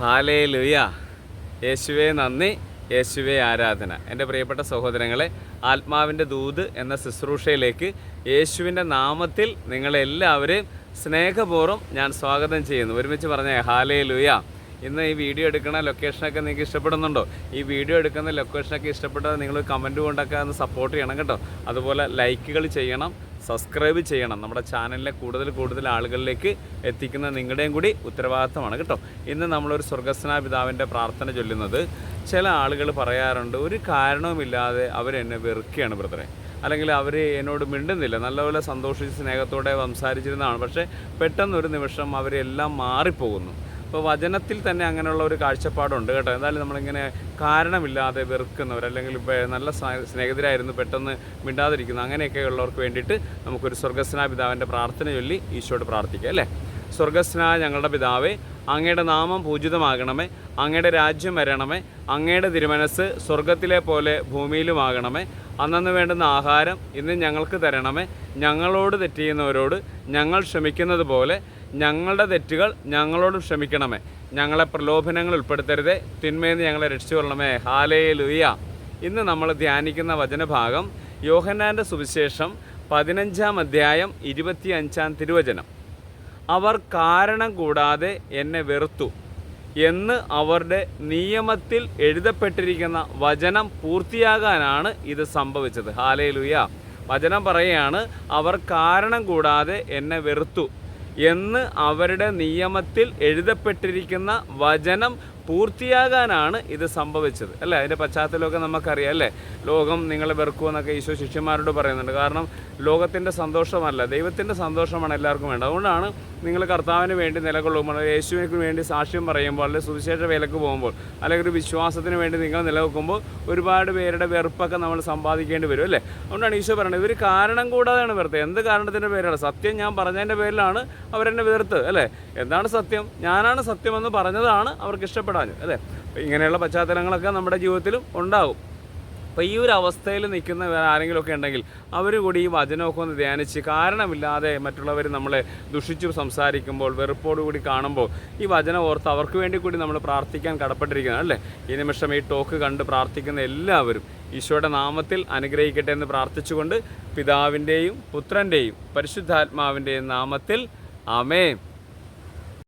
Hallelujah. യേശുവേ നന്ദി, യേശുവേ ആരാധന. എൻ്റെ പ്രിയപ്പെട്ട സഹോദരങ്ങളെ, ആത്മാവിൻ്റെ ദൂത് എന്ന ശുശ്രൂഷയിലേക്ക് യേശുവിൻ്റെ നാമത്തിൽ നിങ്ങളെല്ലാവരെയും സ്നേഹപൂർവ്വം ഞാൻ സ്വാഗതം ചെയ്യുന്നു. ഒരുമിച്ച് പറഞ്ഞേ ഹല്ലേലൂയ. ഇന്ന് ഈ വീഡിയോ എടുക്കുന്ന ലൊക്കേഷനൊക്കെ നിങ്ങൾക്ക് ഇഷ്ടപ്പെടുന്നുണ്ടോ? ഈ വീഡിയോ എടുക്കുന്ന ലൊക്കേഷനൊക്കെ ഇഷ്ടപ്പെട്ടാൽ നിങ്ങൾ കമൻറ്റ് കൊണ്ടൊക്കെ ഒന്ന് സപ്പോർട്ട് ചെയ്യണം കേട്ടോ. അതുപോലെ ലൈക്കുകൾ ചെയ്യണം, സബ്സ്ക്രൈബ് ചെയ്യണം. നമ്മുടെ ചാനലിലെ കൂടുതൽ ആളുകളിലേക്ക് എത്തിക്കുന്ന നിങ്ങളുടെയും കൂടി ഉത്തരവാദിത്തമാണ് കേട്ടോ. ഇന്ന് നമ്മളൊരു സ്വർഗസ്നായ പിതാവിൻ്റെ പ്രാർത്ഥന ചൊല്ലുന്നത്. ചില ആളുകൾ പറയാറുണ്ട്, ഒരു കാരണവുമില്ലാതെ അവരെന്നെ വെറുക്കുകയാണ് ബ്രദറെ, അല്ലെങ്കിൽ അവർ എന്നോട് മിണ്ടുന്നില്ല, നല്ലപോലെ സന്തോഷിച്ച് സ്നേഹത്തോടെ സംസാരിച്ചിരുന്നതാണ്, പക്ഷേ പെട്ടെന്നൊരു നിമിഷം അവരെല്ലാം മാറിപ്പോകുന്നു. ഇപ്പോൾ വചനത്തിൽ തന്നെ അങ്ങനെയുള്ള ഒരു കാഴ്ചപ്പാടുണ്ട് കേട്ടോ. എന്തായാലും നമ്മളിങ്ങനെ കാരണമില്ലാതെ വെറുക്കുന്നവർ, അല്ലെങ്കിൽ നല്ല സ്നേഹിതരായിരുന്നു പെട്ടെന്ന് മിണ്ടാതിരിക്കുന്നു, അങ്ങനെയൊക്കെ ഉള്ളവർക്ക് വേണ്ടിയിട്ട് നമുക്കൊരു സ്വർഗസ്നായ പിതാവിൻ്റെ പ്രാർത്ഥന ചൊല്ലി ഈശോയോട് പ്രാർത്ഥിക്കാം അല്ലേ. സ്വർഗസ്നായ ഞങ്ങളുടെ പിതാവേ, അങ്ങയുടെ നാമം പൂജിതമാകണമേ, അങ്ങയുടെ രാജ്യം വരണമേ, അങ്ങയുടെ തിരുമനസ്സ് സ്വർഗത്തിലെ പോലെ ഭൂമിയിലുമാകണമേ. അന്നന്ന് വേണ്ടുന്ന ആഹാരം ഇന്ന് ഞങ്ങൾക്ക് തരണമേ. ഞങ്ങളോട് തെറ്റ് ചെയ്യുന്നവരോട് ഞങ്ങൾ ക്ഷമിക്കുന്നത് പോലെ ഞങ്ങളുടെ തെറ്റുകൾ ഞങ്ങളോടും ക്ഷമിക്കണമേ. ഞങ്ങളെ പ്രലോഭനങ്ങൾ ഉൾപ്പെടുത്തരുതേ, തിന്മയെന്ന് ഞങ്ങളെ രക്ഷിച്ചുകൊള്ളണമേ. ഹല്ലേലൂയ. ഇന്ന് നമ്മൾ ധ്യാനിക്കുന്ന വചനഭാഗം യോഹന്നാൻ്റെ സുവിശേഷം 15-ാം അധ്യായം 25-ാം തിരുവചനം. അവർ കാരണം കൂടാതെ എന്നെ വെറുത്തു എന്ന് അവരുടെ നിയമത്തിൽ എഴുതപ്പെട്ടിരിക്കുന്ന വചനം പൂർത്തിയാകാനാണ് ഇത് സംഭവിച്ചത്. ഹല്ലേലൂയ. വചനം പറയുകയാണ്, അവർ കാരണം കൂടാതെ എന്നെ വെറുത്തു എന്ന് അവരുടെ നിയമത്തിൽ എഴുതപ്പെട്ടിരിക്കുന്ന വചനം പൂർത്തിയാകാനാണ് ഇത് സംഭവിച്ചത് അല്ലേ. അതിൻ്റെ പശ്ചാത്തലമൊക്കെ നമുക്കറിയാം അല്ലേ. ലോകം നിങ്ങളെ വെറുക്കുമെന്നൊക്കെ ഈശോ ശിഷ്യന്മാരോട് പറയുന്നുണ്ട്. കാരണം ലോകത്തിൻ്റെ സന്തോഷമല്ല, ദൈവത്തിൻ്റെ സന്തോഷമാണ് എല്ലാവർക്കും വേണ്ടത്. അതുകൊണ്ടാണ് നിങ്ങൾ കർത്താവിന് വേണ്ടി നിലകൊള്ളുമ്പോൾ, യേശുവിന് വേണ്ടി സാക്ഷ്യം പറയുമ്പോൾ, അല്ലെങ്കിൽ സുവിശേഷ വേലക്ക് പോകുമ്പോൾ, അല്ലെങ്കിൽ ഒരു വിശ്വാസത്തിന് വേണ്ടി നിങ്ങൾ നിലനിൽക്കുമ്പോൾ ഒരുപാട് പേരുടെ വെറുപ്പൊക്കെ നമ്മൾ സമ്പാദിക്കേണ്ടി വരും അല്ലേ. അതുകൊണ്ടാണ് ഈശോ പറയുന്നത്, ഇവർ കാരണം കൂടാതെയാണ് വെറുത്തത്. എന്ത് കാരണത്തിൻ്റെ പേരാണ്? സത്യം ഞാൻ പറഞ്ഞതിൻ്റെ പേരിലാണ് അവരെന്നെ വെറുത്തത് അല്ലേ. എന്താണ് സത്യം? ഞാനാണ് സത്യമെന്ന് പറഞ്ഞതാണ് അവർക്ക് ഇഷ്ടപ്പെടാൻ അല്ലേ. അപ്പോൾ ഇങ്ങനെയുള്ള പശ്ചാത്തലങ്ങളൊക്കെ നമ്മുടെ ജീവിതത്തിലും ഉണ്ടാകും. അപ്പോൾ ഈ ഒരു അവസ്ഥയിൽ നിൽക്കുന്ന ആരെങ്കിലുമൊക്കെ ഉണ്ടെങ്കിൽ അവർ കൂടി ഈ വചനമൊക്കെ ഒന്ന് ധ്യാനിച്ച്, കാരണമില്ലാതെ മറ്റുള്ളവർ നമ്മളെ ദുഷിച്ചു സംസാരിക്കുമ്പോൾ, വെറുപ്പോടുകൂടി കാണുമ്പോൾ ഈ വചനം ഓർത്ത് അവർക്ക് വേണ്ടി കൂടി നമ്മൾ പ്രാർത്ഥിക്കാൻ കടപ്പെട്ടിരിക്കുകയാണ് അല്ലേ. ഈ നിമിഷം ഈ ടോക്ക് കണ്ട് പ്രാർത്ഥിക്കുന്ന എല്ലാവരും ഈശോയുടെ നാമത്തിൽ അനുഗ്രഹിക്കട്ടെ എന്ന് പ്രാർത്ഥിച്ചുകൊണ്ട്, പിതാവിൻ്റെയും പുത്രൻ്റെയും പരിശുദ്ധാത്മാവിൻ്റെയും നാമത്തിൽ ആമേൻ.